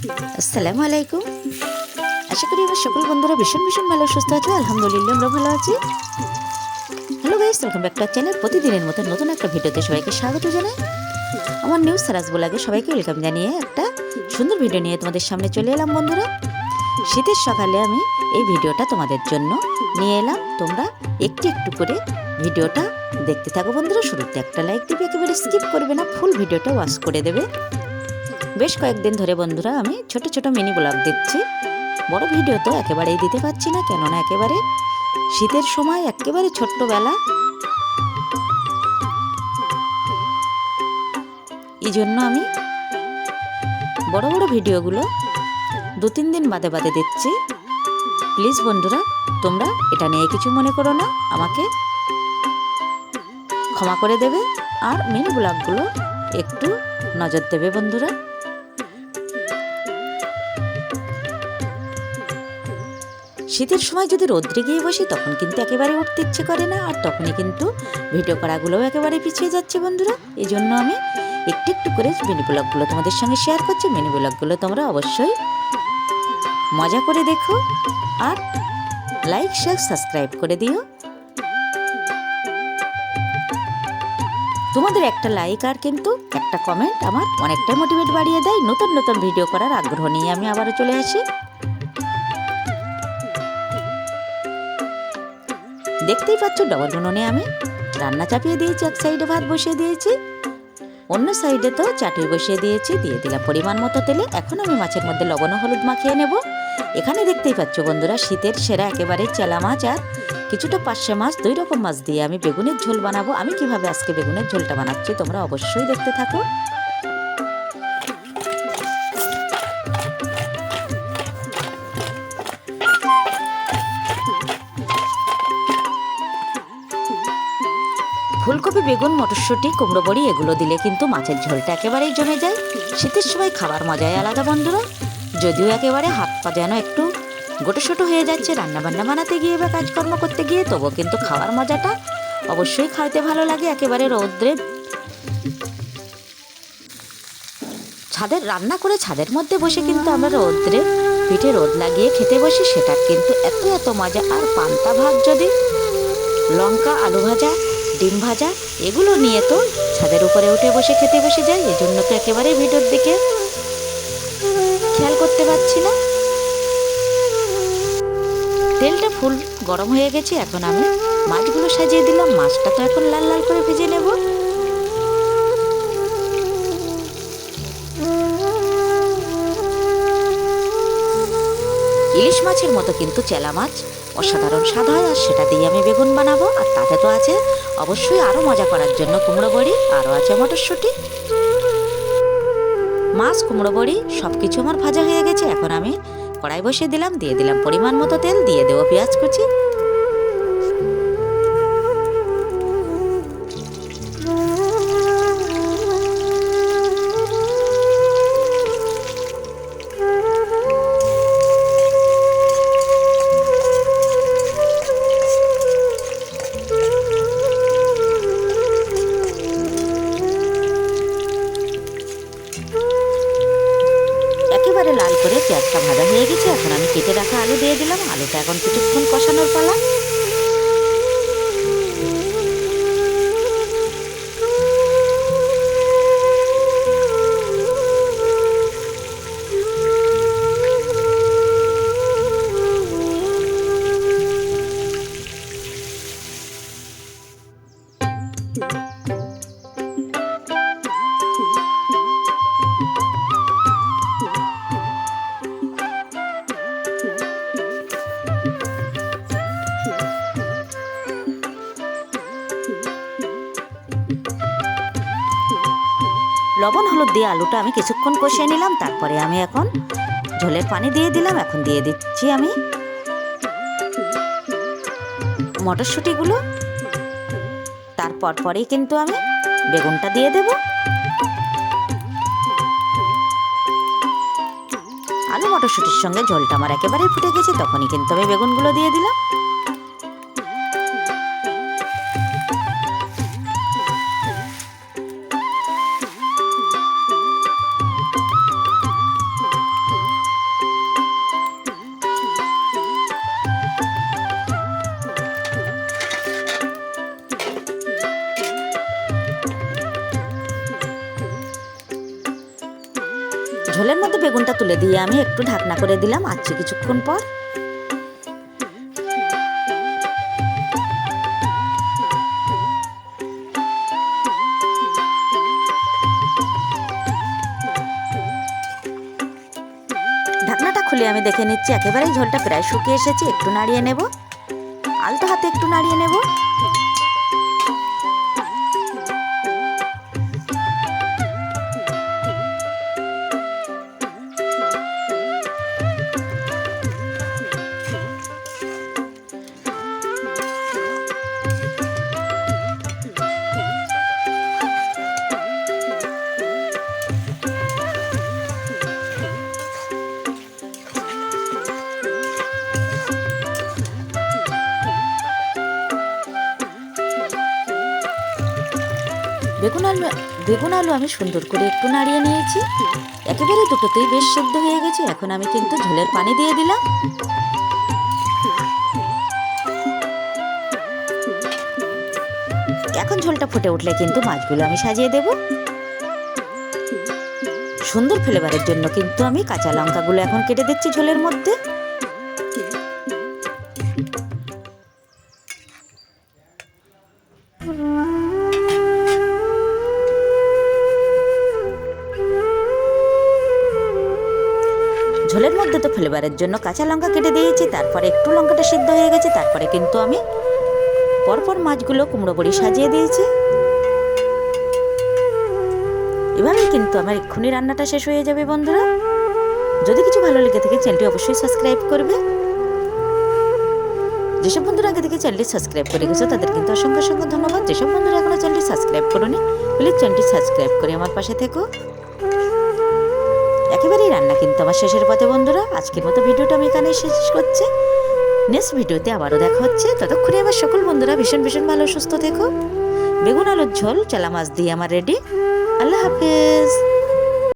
আসসালামু আলাইকুম। আশা করি আমার সকল বন্ধুরা ভীষণ ভালো সুস্থ আছে। আলহামদুলিল্লাহ আমরা ভালো আছি। Hello guys, welcome back to our channel. প্রতিদিনের মতো নতুন একটা ভিডিওতে সবাইকে স্বাগত জানাই। আমার নিউজ সারাজ ব্লগে সবাইকে ওয়েলকাম জানিয়ে একটা সুন্দর ভিডিও নিয়ে তোমাদের সামনে চলে এলাম বন্ধুরা। শীতের সকালে আমি এই ভিডিওটা তোমাদের জন্য নিয়ে এলাম। তোমরা একটু একটু করে ভিডিওটা দেখতে থাকো বন্ধুরা। শুরুতে একটা লাইক দিবে, একেবারে স্কিপ করবে না, ফুল ভিডিওটা ওয়াচ করে দেবে। বেশ কয়েকদিন ধরে বন্ধুরা আমি ছোট ছোট মিনি ব্লগ দিচ্ছি। বড় ভিডিও তো একেবারেই দিতে পারছি না, কেননা একেবারে শীতের সময় একেবারে ছোট্টবেলা, এই জন্য আমি বড় ভিডিওগুলো 2-3 দিন বাদে বাদে দিচ্ছি। প্লিজ বন্ধুরা, তোমরা এটা নিয়ে কিছু মনে করো না, আমাকে ক্ষমা করে দেবে। আর মিনি ব্লগগুলো একটু নজর দেবে বন্ধুরা। শীতের সময় যদি রোদ্রে গিয়ে বসি তখন কিন্তু একেবারে উঠতে ইচ্ছে করে না, আর তখনই কিন্তু ভিডিও করাগুলোও একেবারে পিছিয়ে যাচ্ছে বন্ধুরা। এই জন্য আমি একটু একটু করে মিনি ব্লগগুলো তোমাদের সঙ্গে শেয়ার করছি। মিনি ব্লগগুলো তোমরা অবশ্যই মজা করে দেখো, আর লাইক শেয়ার সাবস্ক্রাইব করে দিও। তোমাদের একটা লাইক আর কিন্তু একটা কমেন্ট আমার অনেকটা মোটিভেট বাড়িয়ে দেয়। নতুন নতুন ভিডিও করার আগ্রহ নিয়ে আমি আবারও চলে আসি। দেখতেই পাচ্ছ ডবল উনুনে আমি রান্না চাপিয়ে দিয়েছি। এক সাইডে ভাত বসিয়ে দিয়েছি, অন্য সাইডে তো চাটুই বসিয়ে দিয়েছি। দিয়ে দিলাম পরিমাণ মতো তেলে। এখন আমি মাছের মধ্যে লবণ ও হলুদ মাখিয়ে নেব। এখানে দেখতেই পাচ্ছ বন্ধুরা, শীতের সেরা একেবারে চেলা মাছ আর কিছুটা পার্শে মাছ, 2 রকম মাছ দিয়ে আমি বেগুনের ঝোল বানাবো। আমি কিভাবে আজকে বেগুনের ঝোলটা বানাচ্ছি তোমরা অবশ্যই দেখতে থাকো। ফুলকপি, বেগুন, মটরশুঁটি, কুমড়ো বড়ি এগুলো দিলে কিন্তু মাছের ঝোলটা একেবারেই জমে যায়। শীতের সময় খাবার মজাই আলাদা বন্ধুরা। যদিও একেবারে হাত পা যেন একটু গোটোসোটো হয়ে যাচ্ছে রান্নাবান্না বানাতে গিয়ে বা কাজকর্ম করতে গিয়ে, তবুও কিন্তু খাওয়ার মজাটা অবশ্যই খাইতে ভালো লাগে। একেবারে রৌদ্রে ছাদের রান্না করে ছাদের মধ্যে বসে কিন্তু আমরা রৌদ্রে পিঠে রোদ লাগিয়ে খেতে বসি, সেটার কিন্তু এত মজা। আর পান্তা ভাত যদি লঙ্কা, আলু ভাজা, ডিম ভাজা এগুলো নিয়ে তো ছাদের উপরে উঠে বসে খেতে বসে যায়। এই জন্য তো একেবারে ভিডিওর দিকে খেয়াল করতে পারছি না। তেলটা ফুল গরম হয়ে গেছে, এখন আমি মাছগুলো সাজিয়ে দিলাম। মাছটা তো এখন লাল লাল করে ভেজে নেব। ইলিশ মাছের মতো কিন্তু চেলা মাছ অসাধারণ স্বাদ হয়, আর সেটা দিয়ে আমি বেগুন বানাবো। আর তাতে তো আছে অবশ্যই আরও মজা করার জন্য কুমড়ো বড়ি, আরও আছে মটরশুঁটি। মাছ, কুমড়ো বড়ি সব কিছু আমার ভাজা হয়ে গেছে। এখন আমি কড়াই বসিয়ে দিলাম, দিয়ে দিলাম পরিমাণ মতো তেল, দিয়ে দেবো পেঁয়াজ কুচি। একেবারে লাল করে পেঁয়াজটা ভাজা হয়ে গেছে। এখন আমি কেটে রাখা আলু দিয়ে দিলাম। আলুটা এখন কিছুক্ষণ কষানোর পালা। লবণ হলুদ দিয়ে আলুটা আমি কিছুক্ষণ কষিয়ে নিলাম। তারপরে আমি এখন ঝোলের পানি দিয়ে দিলাম। এখন দিয়ে দিচ্ছি আমি মটরশুঁটিগুলো। তারপর পরেই কিন্তু আমি বেগুনটা দিয়ে দেব। আলু মটরশুঁটির সঙ্গে ঝোলটা আমার একেবারেই ফুটে গেছে, তখনই কিন্তু আমি বেগুনগুলো দিয়ে দিলাম। ঝোলের মধ্যে বেগুনটা তুলে দিয়ে আমি একটু ঢাকনা করে দিলাম আচ্ছা কিছুক্ষণ পর। ঢাকনাটা খুলে আমি দেখে নিচ্ছি একেবারেই ঝোলটা প্রায় শুকিয়ে এসেছে। একটু নাড়িয়ে নেব, আলতো হাতে একটু নাড়িয়ে নেব। বেগুন আলু আমি সুন্দর করে একটু নাড়িয়ে নিয়েছি। একেবারে দুটোতেই বেশ সেদ্ধ হয়ে গেছে। এখন আমি কিন্তু ঝোলের পানি দিয়ে দিলাম। এখন ঝোলটা ফুটে উঠলে কিন্তু মাছগুলো আমি সাজিয়ে দেব। সুন্দর ফ্লেভারের জন্য কিন্তু আমি কাঁচা লঙ্কাগুলো এখন কেটে দিচ্ছি ঝোলের মধ্যে। ঝোলের মধ্যে তো ফ্লেভারের জন্য কাঁচা লঙ্কা কেটে দিয়েছি, তারপরে একটু লঙ্কাটা সিদ্ধ হয়ে গেছে, তারপরে কিন্তু আমি পরপর মাছগুলো কুমড়ো বড়ি সাজিয়ে দিয়েছি। এভাবেই কিন্তু আমার এক্ষুনি রান্নাটা শেষ হয়ে যাবে বন্ধুরা। যদি কিছু ভালো লেগে থাকে চ্যানেলটি অবশ্যই সাবস্ক্রাইব করবে। যেসব বন্ধুরা আগে থেকে চ্যানেলটি সাবস্ক্রাইব করে গেছো তাদের কিন্তু অসংখ্য অসংখ্য ধন্যবাদ। যেসব বন্ধুরা এখনো চ্যানেলটি সাবস্ক্রাইব করোনি প্লিজ চ্যানেলটি সাবস্ক্রাইব করে আমার পাশে থেকো। একেবারেই রান্না কিন্তু আমার শেষের পথে বন্ধুরা। আজকের মতো ভিডিওটা আমি এখানেই শেষ করছি। নেক্সট ভিডিওতে আবারও দেখা হচ্ছে। ততক্ষণে আমার সকল বন্ধুরা ভীষণ ভীষণ ভালো সুস্থ থেকো। বেগুন আলুর ঝোল চালা মাছ দিয়ে আমার রেডি। আল্লাহ হাফেজ।